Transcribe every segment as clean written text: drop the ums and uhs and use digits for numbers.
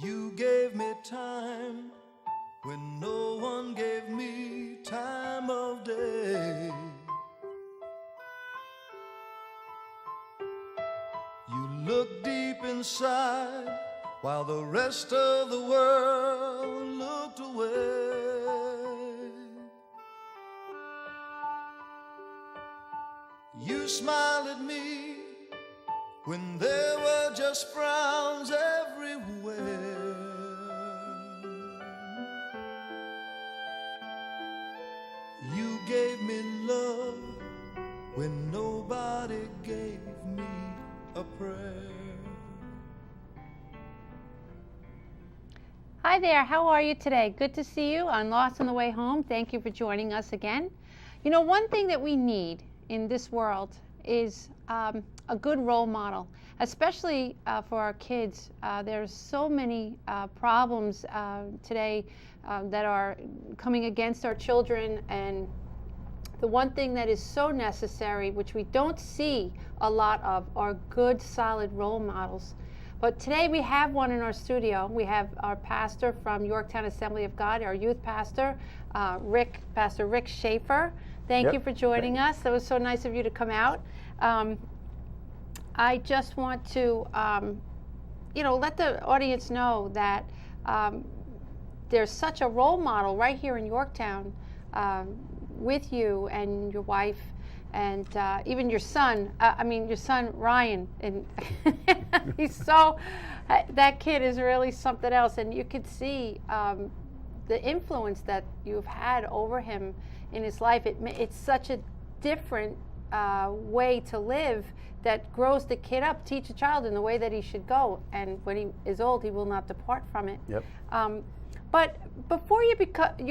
You gave me time when no one gave me time of day. You looked deep inside while the rest of the world looked away. You smiled at me when there were just frowns everywhere. You gave me love when nobody gave me a prayer. Hi there, how are you today? Good to see you on Lost on the Way Home. Thank you for joining us again. You know, one thing that we need in this world is a good role model, especially for our kids. There's so many problems today that are coming against our children, and the one thing that is so necessary, which we don't see a lot of, are good, solid role models. But today we have one in our studio. We have our pastor from Yorktown Assembly of God, our youth pastor, Pastor Rick Shaffer. Thank you for joining us. That was so nice of you to come out. I just want to, let the audience know that there's such a role model right here in Yorktown with you and your wife and even your son. Your son Ryan, and he's so. That kid is really something else, and you could see the influence that you've had over him in his life. It's such a different way to live that grows the kid up. Teach a child in the way that he should go, and when he is old, he will not depart from it. Yep. But before you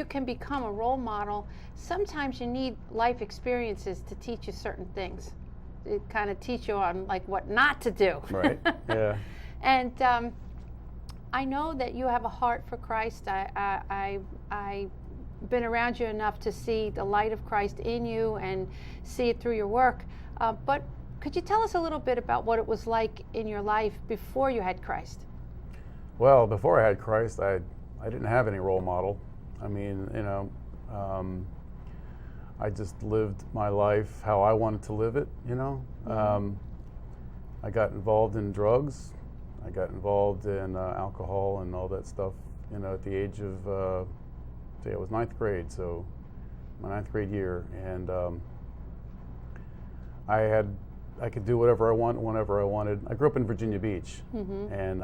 can become a role model, sometimes you need life experiences to teach you certain things. It kind of teach you on like what not to do. Right. Yeah. And I know that you have a heart for Christ. I've been around you enough to see the light of Christ in you and see it through your work. But could you tell us a little bit about what it was like in your life before you had Christ? Well, before I had Christ, I didn't have any role model. I just lived my life how I wanted to live it, I got involved in drugs. I got involved in alcohol and all that stuff, at the age of, I was ninth grade, so my ninth grade year. And I could do whatever I want, whenever I wanted. I grew up in Virginia Beach, and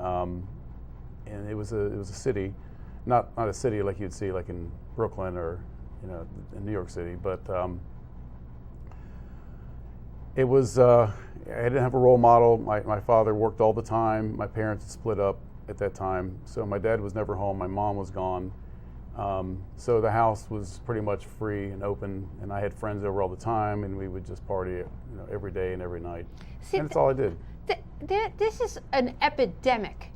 it was a city, not a city like you'd see like in Brooklyn or in New York City, but it was. I didn't have a role model. My father worked all the time. My parents had split up at that time, so my dad was never home. My mom was gone. So the house was pretty much free and open, and I had friends over all the time, and we would just party, every day and every night. And that's all I did. This is an epidemic.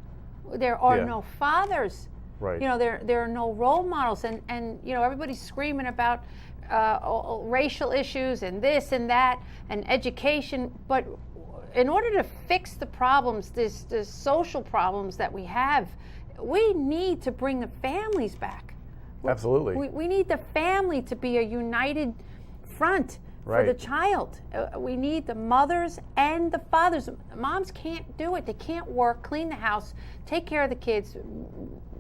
There are no fathers. Right. There are no role models, and everybody's screaming about racial issues and this and that and education. But in order to fix the problems, the social problems that we have, we need to bring the families back. Absolutely. We need the family to be a united front for the child. We need the mothers and the fathers. Moms can't do it. They can't work, clean the house, take care of the kids,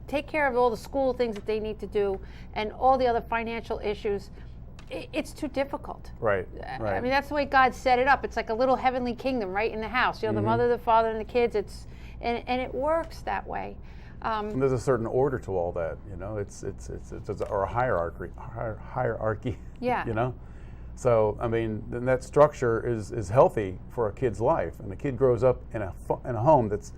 take care of all the school things that they need to do, and all the other financial issues. It's too difficult. Right. I mean, that's the way God set it up. It's like a little heavenly kingdom right in the house. The mother, the father, and the kids. And it works that way. And there's a certain order to all that, It's or a hierarchy. Yeah. So then that structure is healthy for a kid's life, and the kid grows up in a home that's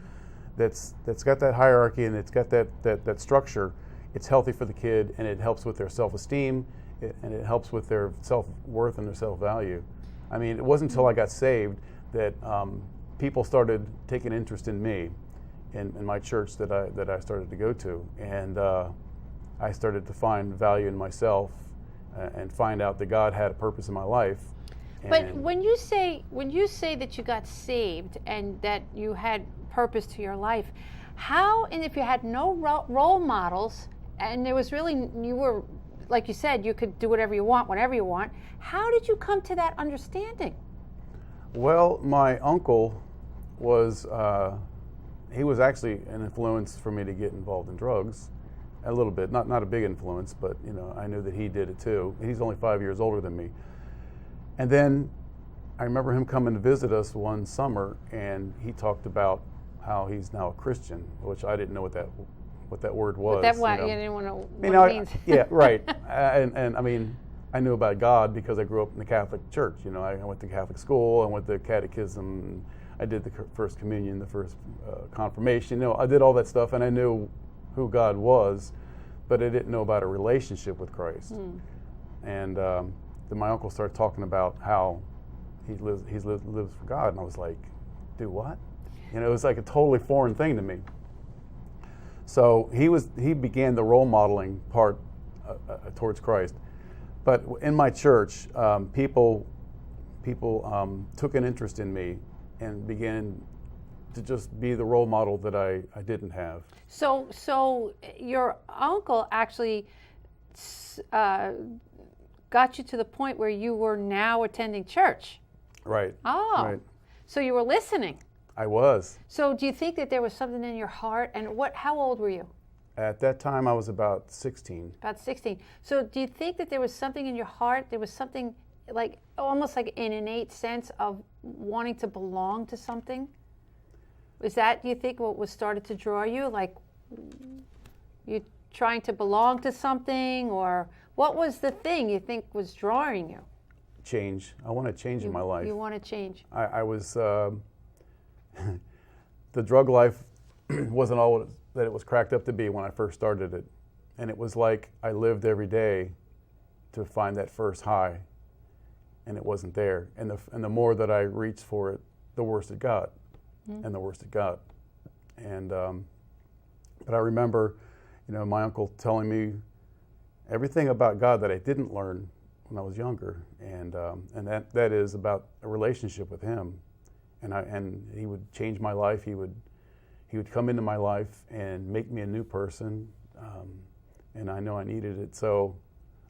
got that hierarchy and it's got that structure. It's healthy for the kid, and it helps with their self-esteem, and it helps with their self-worth and their self-value. I mean, it wasn't until I got saved that people started taking interest in me, in my church that I started to go to, and I started to find value in myself and find out that God had a purpose in my life. But when you say that you got saved and that you had purpose to your life, How, and if you had no role models, and there was really, you were, like you said, you could do whatever you want, whenever you want, how did you come to that understanding? Well, my uncle was, he was actually an influence for me to get involved in drugs, a little bit, not a big influence, but you know, I knew that he did it too. He's only 5 years older than me. And then I remember him coming to visit us one summer, and he talked about how he's now a Christian, which I didn't know what that word was. But that you know. you didn't want to know You what know, it means. Yeah, right. And I mean, I knew about God because I grew up in the Catholic Church. You know, I went to Catholic school, I went to catechism, I did the first communion, the first confirmation. You know, I did all that stuff, and I knew who God was, but I didn't know about a relationship with Christ. And then my uncle started talking about how he lives for God, and I was like, do what? You know, it was like a totally foreign thing to me. So he began the role modeling part towards Christ. But in my church, people took an interest in me and began to just be the role model that I didn't have. So your uncle actually got you to the point where you were now attending church. Right. Oh. Right. So you were listening. I was. So do you think that there was something in your heart? And how old were you? At that time, I was about 16. About 16. So do you think that there was something in your heart? There was something like almost like an innate sense of wanting to belong to something? Was that, do you think, what was started to draw you? Like you trying to belong to something, or what was the thing you think was drawing you? Change. I want to change in my life. You want to change. I was, the drug life wasn't all that it was cracked up to be when I first started it. And it was like I lived every day to find that first high, and it wasn't there. And the more that I reached for it, the worse it got, and the worse it got. And but I remember, you know, my uncle telling me everything about God that I didn't learn when I was younger, and that is about a relationship with Him, and He would change my life. He would come into my life and make me a new person, and I know I needed it. So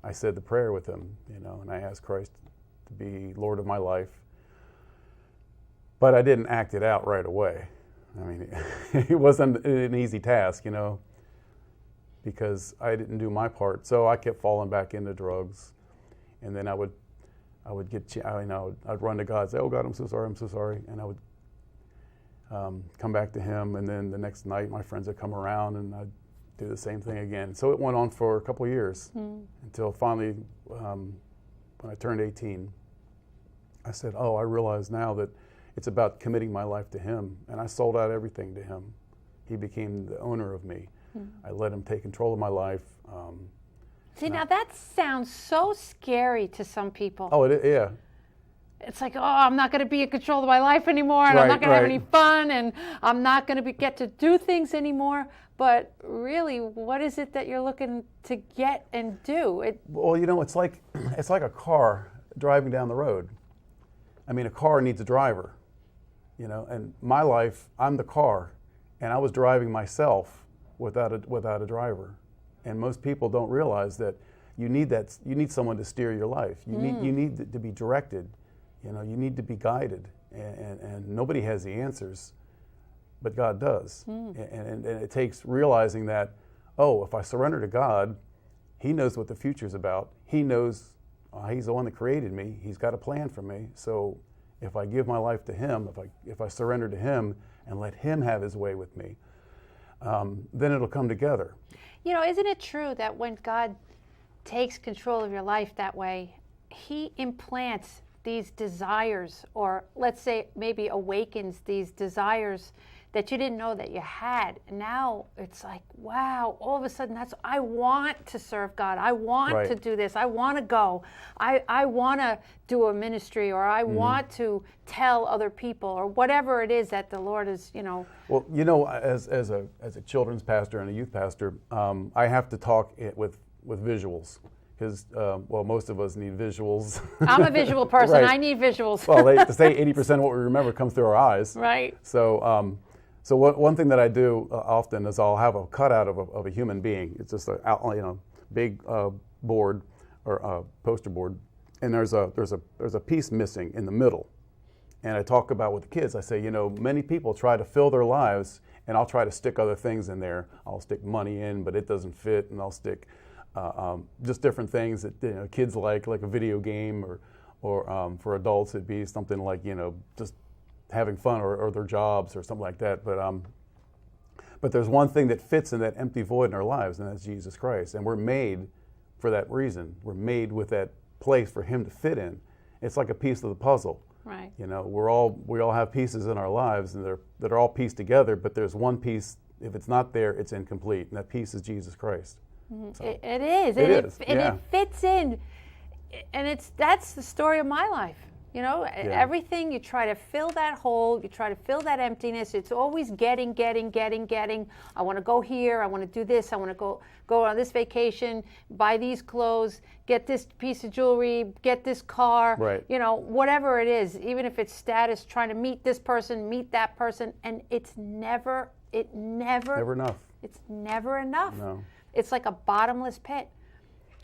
I said the prayer with him, you know, and I asked Christ to be Lord of my life. But I didn't act it out right away. I mean, it wasn't an easy task, you know, because I didn't do my part. So I kept falling back into drugs, and then I'd run to God and say, "Oh God, I'm so sorry," and I would come back to Him, and then the next night my friends would come around and I'd do the same thing again. So it went on for a couple of years until finally, when I turned 18, I said, "Oh, I realize now that it's about committing my life to Him," and I sold out everything to Him. He became the owner of me. I let Him take control of my life. See, now that sounds so scary to some people. Oh, yeah. It's like, oh, I'm not going to be in control of my life anymore, and I'm not going to have any fun, and I'm not going to get to do things anymore. But really, what is it that you're looking to get and do? Well, you know, it's like a car driving down the road. I mean, a car needs a driver, you know. And my life, I'm the car, and I was driving myself without a driver. And most people don't realize that you need someone to steer your life. You need to be directed. You know, you need to be guided, and nobody has the answers, but God does. And it takes realizing that, oh, if I surrender to God, He knows what the future's about. He knows He's the one that created me. He's got a plan for me. So if I give my life to Him, if I surrender to Him and let Him have His way with me, then it'll come together. You know, isn't it true that when God takes control of your life that way, He implants these desires, or let's say maybe awakens these desires that you didn't know that you had. And now it's like, wow, all of a sudden I want to serve God. I want to do this. I want to go. I want to do a ministry, or I want to tell other people, or whatever it is that the Lord is, you know. Well, you know, as a children's pastor and a youth pastor, I have to talk with visuals. Because, well, most of us need visuals. I'm a visual person. Right. I need visuals. Well, they say 80% of what we remember comes through our eyes. Right. So So one thing that I do often is I'll have a cutout of a human being. It's just a big board or poster board, and there's a piece missing in the middle. And I talk about with the kids. I say, many people try to fill their lives, and I'll try to stick other things in there. I'll stick money in, but it doesn't fit, and I'll stick just different things that kids like a video game, or for adults it'd be something like just having fun or their jobs or something like that. But there's one thing that fits in that empty void in our lives, and that's Jesus Christ. And we're made for that reason. We're made with that place for Him to fit in. It's like a piece of the puzzle. Right. We all have pieces in our lives, and that are all pieced together. But there's one piece. If it's not there, it's incomplete, and that piece is Jesus Christ. Mm-hmm. So, it is. and it fits in, and that's the story of my life. Everything, you try to fill that hole, you try to fill that emptiness. It's always getting. I want to go here, I want to do this, I want to go on this vacation, buy these clothes, get this piece of jewelry, get this car, right. Whatever it is, even if it's status, trying to meet this person, meet that person, and it's never enough. It's never enough. No. It's like a bottomless pit.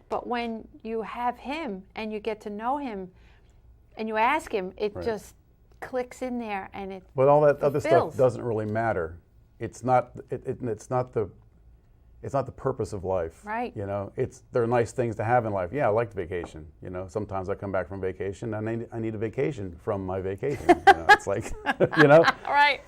But when you have Him and you get to know Him, and you ask Him, it right. just clicks in there, and it. But all that fulfills. other stuff doesn't really matter. It's not. It's not the purpose of life. Right. There are nice things to have in life. Yeah, I like vacation. Sometimes I come back from vacation and I need a vacation from my vacation. It's like, Right.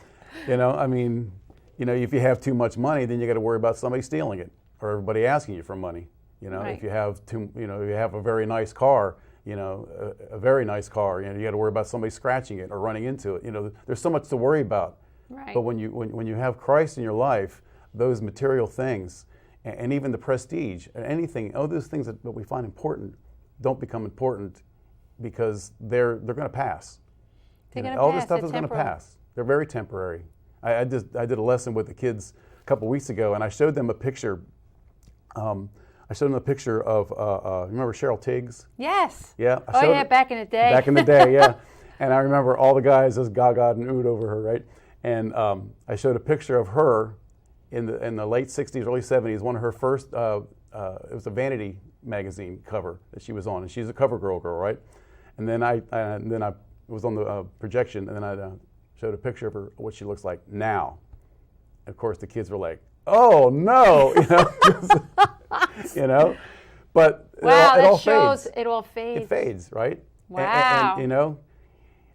If you have too much money, then you got to worry about somebody stealing it or everybody asking you for money. Right. If you have you have a very nice car. A very nice car. You got to worry about somebody scratching it or running into it. There's so much to worry about. Right. But when you have Christ in your life, those material things, and even the prestige, and anything, all those things that we find important, don't become important because they're going to pass. All this stuff is going to pass. They're very temporary. I did a lesson with the kids a couple weeks ago, and I showed them a picture. I showed them a picture of, remember Cheryl Tiggs? Yes. Yeah. Back in the day. Back in the day, yeah. And I remember all the guys just gaga and oohed over her, right? And I showed a picture of her in the late 60s, early 70s, one of her first, it was a Vanity magazine cover that she was on, and she's a cover girl, right? And then I was on the projection, and then I showed a picture of her, what she looks like now. And of course, the kids were like, "Oh no!" But wow, it all shows fades. It all fades. It fades, right? Wow.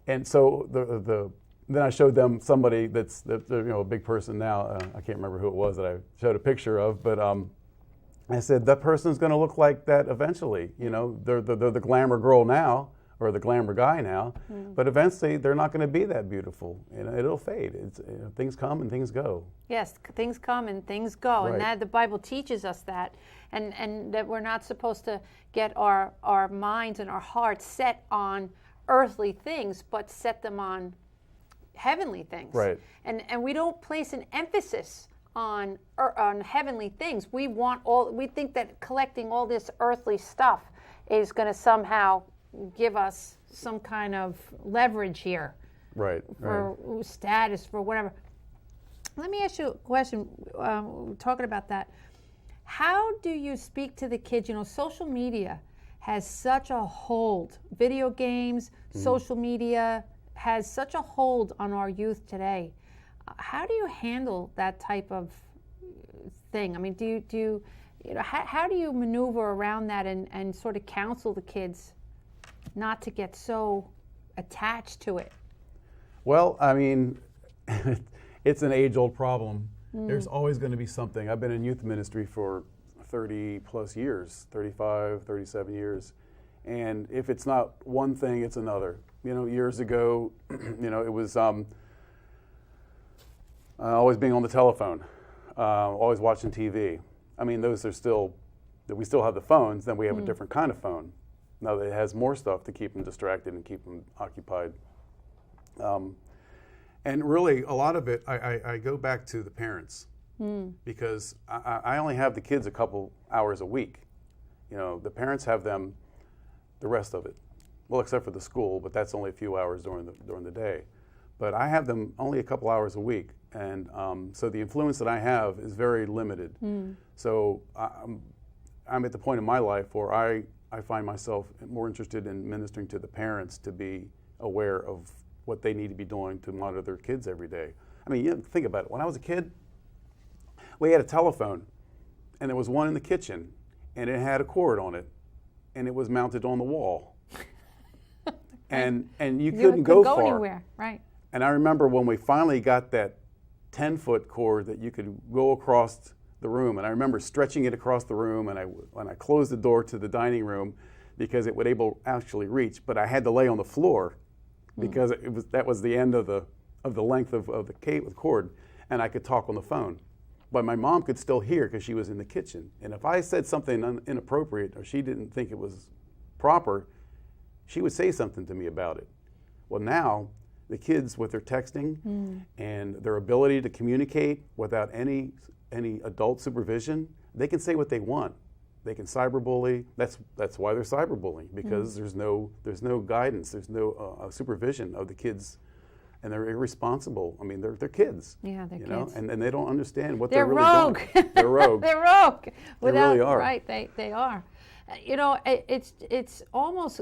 And so then I showed them somebody that's a big person now. I can't remember who it was that I showed a picture of, but I said that person's going to look like that eventually. They're the glamour girl now, or the glamour guy now, but eventually they're not going to be that beautiful. It'll fade. Things come and things go. Yes, things come and things go, Right. and that the Bible teaches us that, and that we're not supposed to get our minds and our hearts set on earthly things, but set them on heavenly things. Right. And we don't place an emphasis on heavenly things. We think that collecting all this earthly stuff is going to somehow give us some kind of leverage here. Right. For status, for whatever. Let me ask you a question, talking about that. How do you speak to the kids? Social media has such a hold. Video games, social media has such a hold on our youth today. How do you handle that type of thing? I mean, how do you maneuver around that and sort of counsel the kids not to get so attached to it? Well, I mean, it's an age-old problem. There's always going to be something. I've been in youth ministry for 30 plus years, 35, 37 years. And if it's not one thing, it's another. Years ago, it was always being on the telephone, always watching TV. I mean, those are still, we still have the phones, then we have a different kind of phone. Now that it has more stuff to keep them distracted and keep them occupied. And really, a lot of it, I go back to the parents because I only have the kids a couple hours a week. The parents have them the rest of it. Well, except for the school, but that's only a few hours during the day. But I have them only a couple hours a week. And so the influence that I have is very limited. So I'm at the point in my life where I find myself more interested in ministering to the parents to be aware of what they need to be doing to monitor their kids every day. I mean, you think about it. When I was a kid, we had a telephone, and there was one in the kitchen, and it had a cord on it, and it was mounted on the wall. and you couldn't go far. Anywhere, right? And I remember when we finally got that 10-foot cord that you could go across the room, and I remember stretching it across the room, and I closed the door to the dining room because it would actually reach, but I had to lay on the floor because that was the end of the length of the cord, and I could talk on the phone. But my mom could still hear because she was in the kitchen. And if I said something inappropriate or she didn't think it was proper, she would say something to me about it. Well, now the kids, with their texting and their ability to communicate without any adult supervision, they can say what they want. They can cyberbully. That's why they're cyberbullying, because there's no guidance, there's no supervision of the kids, and they're irresponsible. I mean, they're kids. Yeah, they're kids. And they don't understand what they're really rogue. doing. They're rogue. They're rogue. They really are. Right, they are. You know, it's almost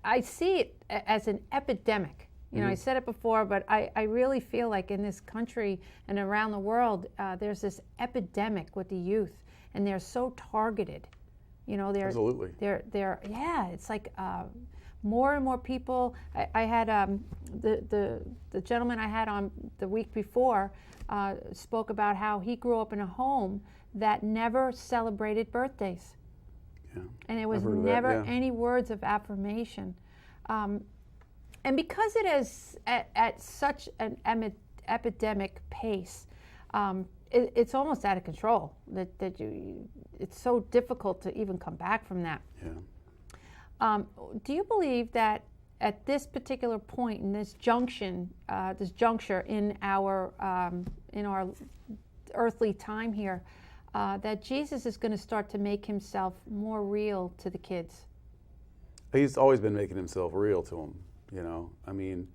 I see it as an epidemic. You know, I said it before, but I really feel like in this country and around the world, there's this epidemic with the youth, and they're so targeted. You know, absolutely. It's like more and more people. I had the gentleman I had on the week before spoke about how he grew up in a home that never celebrated birthdays. Yeah, and it was never any words of affirmation. And because it is at such an epidemic pace, it's almost out of control. It's so difficult to even come back from that. Yeah. Do you believe that at this particular point in this juncture in our earthly time here, that Jesus is going to start to make himself more real to the kids? He's always been making himself real to them. You know, I mean,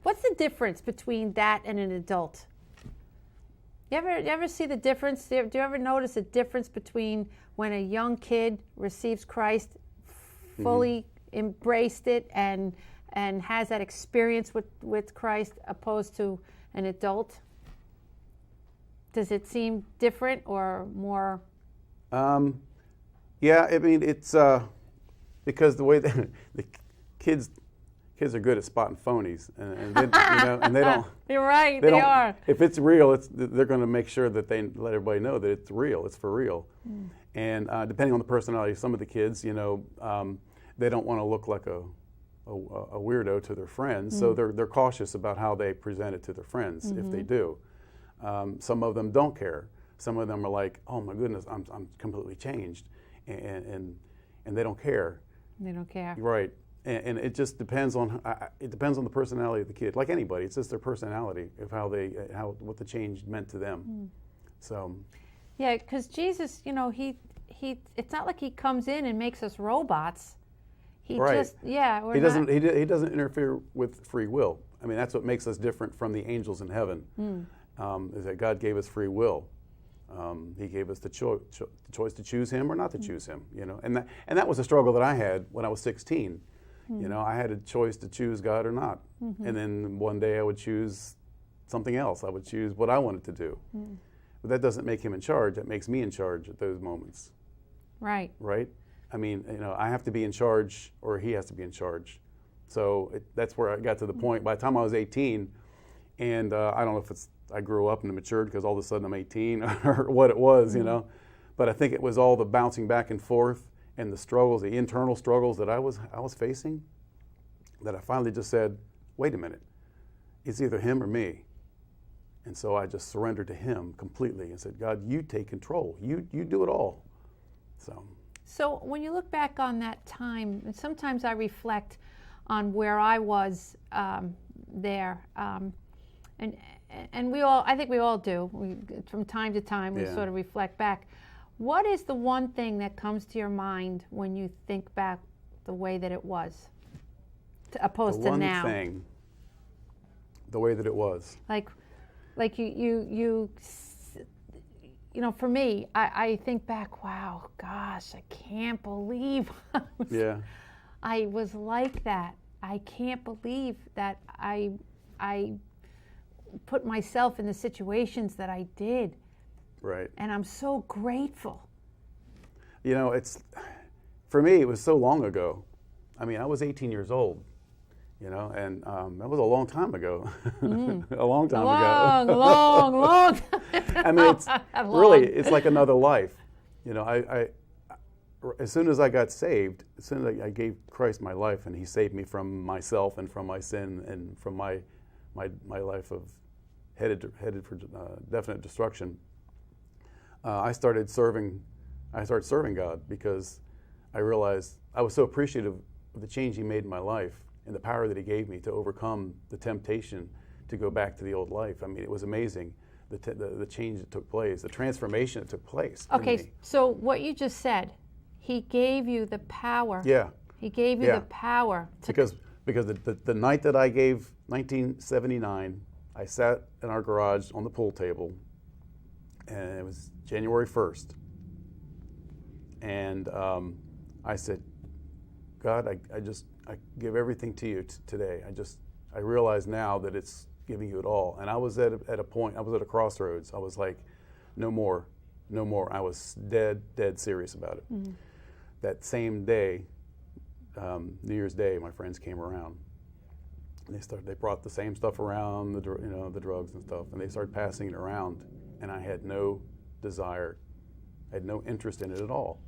what's the difference between that and an adult? You ever see the difference? Do you ever notice a difference between when a young kid receives Christ, fully embraced it, and has that experience with Christ, opposed to an adult? Does it seem different or more? Yeah, I mean, it's because the way the kids are good at spotting phonies, and they don't. You're right. They are. If it's real, they're going to make sure that they let everybody know that it's real. It's for real. And depending on the personality of some of the kids, they don't want to look like a weirdo to their friends, so they're cautious about how they present it to their friends if they do. Some of them don't care. Some of them are like, "Oh my goodness, I'm completely changed," and they don't care. They don't care. Right, and it just depends on the personality of the kid. Like anybody, it's just their personality of what the change meant to them. So. Yeah, because Jesus, he it's not like he comes in and makes us robots. He doesn't interfere with free will. I mean, that's what makes us different from the angels in heaven. Is that God gave us free will. He gave us the choice to choose him or not to choose him, and that was a struggle that I had when I was 16. I had a choice to choose God or not, and then one day I would choose something else. I would choose what I wanted to do, but that doesn't make him in charge. That makes me in charge at those moments. Right. Right. I mean, I have to be in charge, or he has to be in charge. So that's where I got to the point. By the time I was 18, and I don't know if I grew up and matured because all of a sudden I'm 18 or what it was, but I think it was all the bouncing back and forth and the struggles, the internal struggles that I was facing, that I finally just said, wait a minute, it's either him or me. And so I just surrendered to him completely and said, God, you take control. You do it all. So when you look back on that time, and sometimes I reflect on where I was there, and I think we all do. From time to time, we sort of reflect back. What is the one thing that comes to your mind when you think back the way that it was, opposed to now? the way that it was. Like you know, for me, I think back, wow, gosh, I can't believe I was like that. I can't believe that I put myself in the situations that I did. Right. And I'm so grateful. You know, for me, it was so long ago. I mean, I was 18 years old, you know, and that was a long time ago. A long time ago. Long time. I mean, it's really, it's like another life. You know, I as soon as I got saved, as soon as I gave Christ my life and he saved me from myself and from my sin and from my life of headed for definite destruction, I started serving God because I realized I was so appreciative of the change he made in my life and the power that he gave me to overcome the temptation to go back to the old life. I mean, it was amazing, the change that took place, the transformation that took place. Okay, so what you just said, he gave you the power. Yeah. He gave you the power. Because the night that I gave 1979, I sat in our garage on the pool table, and it was January 1st. And I said, God, I give everything to you today. I realize now that it's giving you it all. And I was at a point, I was at a crossroads. I was like, no more. I was dead serious about it. Mm-hmm. That same day, New Year's Day, my friends came around. And they brought the same stuff around, the drugs and stuff, and they started passing it around. And I had no desire, I had no interest in it at all.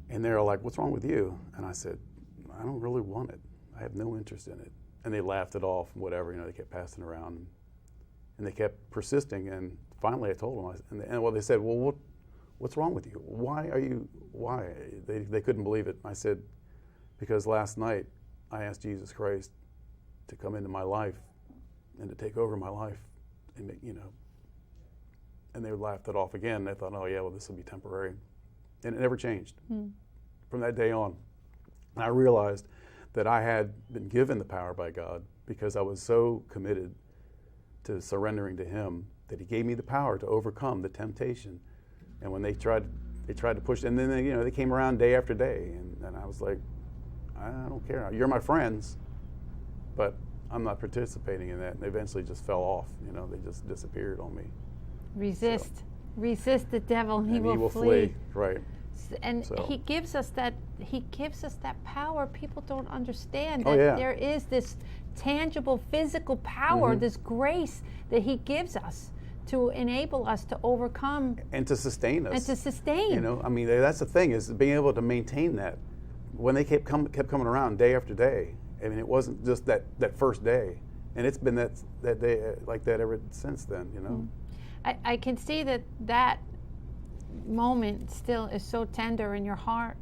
And they were like, what's wrong with you? And I said, I don't really want it. I have no interest in it. And they laughed it off, whatever, they kept passing it around. And they kept persisting. And finally I told them, and they said, well, what's wrong with you? Why? They couldn't believe it. I said, because last night I asked Jesus Christ to come into my life and to take over my life. And, and they laughed it off again. They thought, oh yeah, well, this will be temporary. And it never changed from that day on. And I realized that I had been given the power by God because I was so committed to surrendering to him that he gave me the power to overcome the temptation. And when they tried to push, and then they came around day after day, and I was like, I don't care. You're my friends, but I'm not participating in that. And they eventually just fell off. They just disappeared on me. Resist the devil, and he will flee. Right. And he gives us that power. People don't understand that there is this tangible physical power, this grace that he gives us to enable us to overcome and to sustain us. I mean, that's the thing, is being able to maintain that. When they kept coming around day after day, I mean, it wasn't just that first day, and it's been that day like that ever since then. I can see that moment still is so tender in your heart.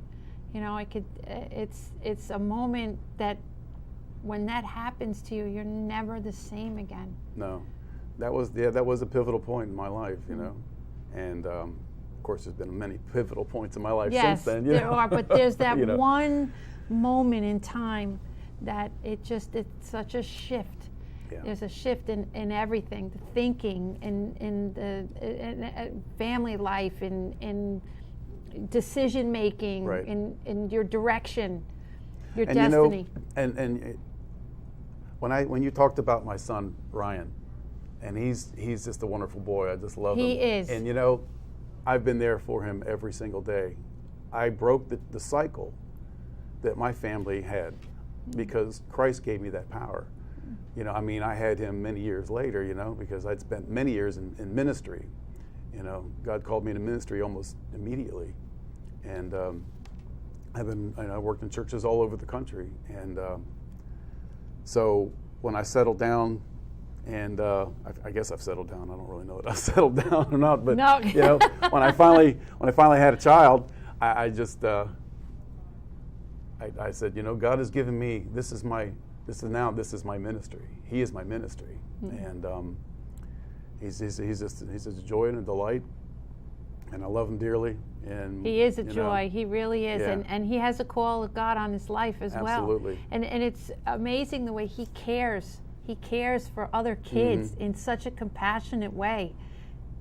It's a moment that when that happens to you, you're never the same again. No, that was a pivotal point in my life, and of course there's been many pivotal points in my life since then. There are, but there's that one moment in time that it's such a shift. Yeah. There's a shift in everything, the thinking, in the family life, in decision making, right. in your direction, your destiny. When you talked about my son Ryan, and he's just a wonderful boy. I just love him. He is. And I've been there for him every single day. I broke the cycle that my family had because Christ gave me that power. I had him many years later, because I'd spent many years in ministry. God called me into ministry almost immediately. And I worked in churches all over the country. And so when I settled down, and I guess I've settled down. I don't really know if I've settled down or not. But no. When I finally had a child, I said, God has given me, this is my ministry. He is my ministry, and he's just a joy and a delight, and I love him dearly. And he is a joy. He really is, and he has a call of God on his life as well. Absolutely. And it's amazing the way he cares he cares for other kids in such a compassionate way.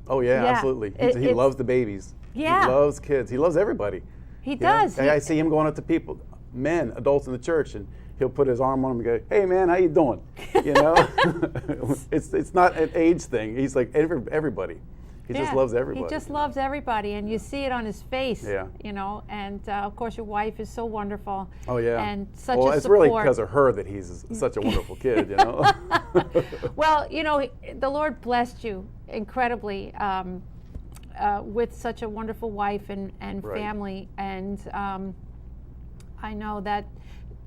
Oh yeah, Yeah. absolutely. He loves the babies. Yeah. He loves kids. He loves everybody. He You know? does. I see him going up to people, men, adults in the church, and he'll put his arm on them and go, "Hey man, how you doing?" You know, it's not an age thing. He's like everybody. He just loves everybody. He just loves everybody, and you see it on his face. Yeah. You know, and of course your wife is so wonderful. Oh yeah. And such well, a it's support. really because of her that he's such a wonderful kid. You know. Well, you know, the Lord blessed you incredibly with such a wonderful wife and Right. family, and I know that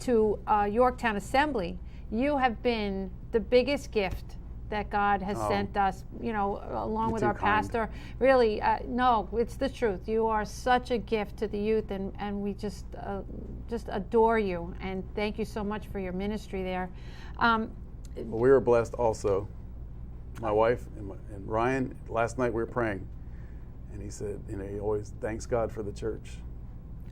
to Yorktown Assembly, you have been the biggest gift that God has sent us, you know, along You're with too our kind. pastor. Really, no, it's the truth. You are such a gift to the youth, and we just adore you, and thank you so much for your ministry there. Well, we were blessed also. My wife and Ryan, last night we were praying, and he said, you know, he always thanks God for the church.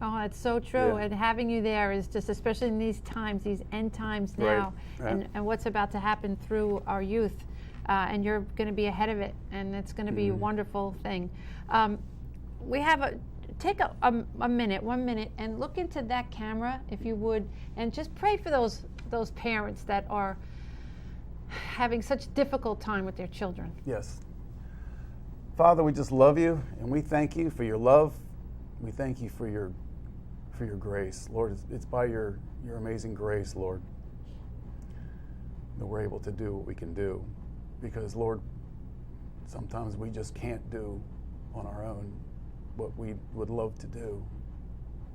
Oh, that's so true. Yeah. And having you there is just, especially in these times, these end times now, Right. and what's about to happen through our youth. And you're going to be ahead of it, and it's going to be a wonderful thing. We have take a minute, 1 minute, and look into that camera, if you would, and just pray for those parents that are having such difficult time with their children. Yes. Father, we just love you, and we thank you for your love. We thank you for your grace. Lord, it's by your amazing grace, Lord, that we're able to do what we can do. Because, Lord, sometimes we just can't do on our own what we would love to do.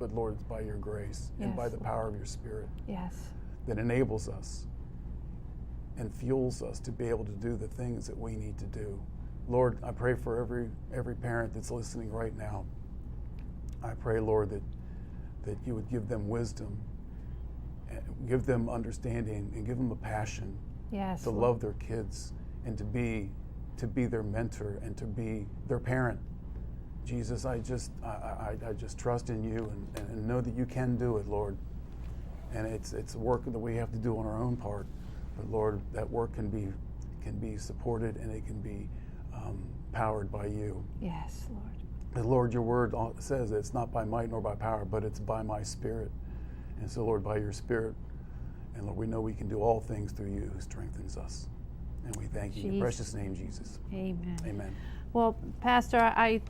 But, Lord, it's by your grace and by Yes, the Lord. power of your Spirit Yes. that enables us and fuels us to be able to do the things that we need to do. Lord, I pray for every parent that's listening right now. I pray, Lord, that you would give them wisdom, give them understanding, and give them a passion Yes. to Lord. love their kids and to be their mentor and to be their parent. Jesus, I just trust in you and know that you can do it, Lord. And it's work that we have to do on our own part, but Lord, that work can be supported and it can be powered by you. Yes, Lord. And Lord, your word says that it's not by might nor by power, but it's by my Spirit. And so, Lord, by your Spirit, and Lord, we know we can do all things through you who strengthens us. And we thank you in your precious name, Jesus. Amen. Amen. Well, Pastor, I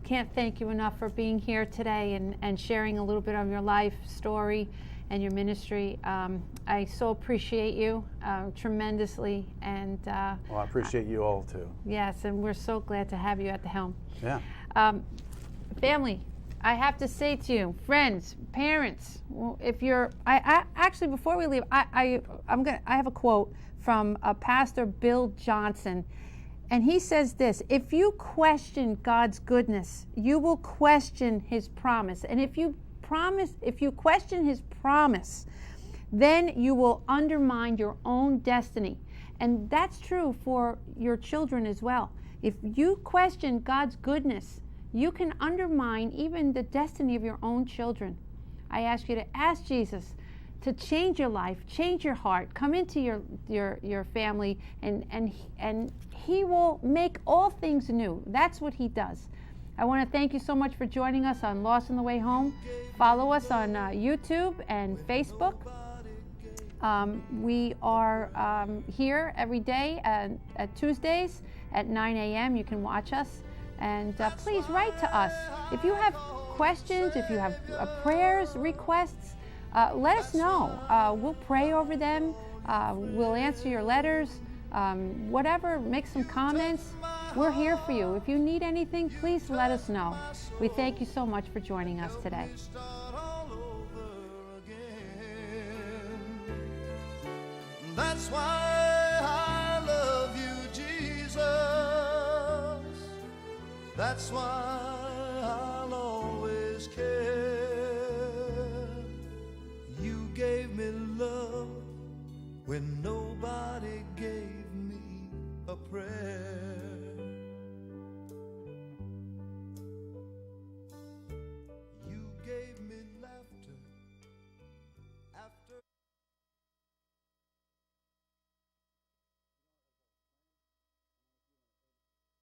can't thank you enough for being here today and sharing a little bit of your life story and your ministry. I so appreciate you tremendously. And Well, I appreciate you all too. yes, and we're so glad to have you at the helm. Yeah. Family, I have to say to you, friends, parents, if you're, I actually, before we leave, I have a quote from Pastor Bill Johnson, and he says this: if you question God's goodness, you will question his promise. And if you question his promise, then you will undermine your own destiny. And that's true for your children as well. If you question God's goodness, you can undermine even the destiny of your own children. I ask you to ask Jesus to change your life, change your heart, come into your family, and he will make all things new. That's what he does. I want to thank you so much for joining us on Lost on the Way Home. Follow us on YouTube and Facebook. We are here every day at Tuesdays at 9 a.m. You can watch us. And please write to us. If you have questions, if you have prayers, requests, let us know. We'll pray over them. We'll answer your letters. Whatever, make some comments. We're here for you. If you need anything, please let us know. We thank you so much for joining us today. Start all over again. That's why I love you, Jesus. That's why I'll always care. You gave me love when no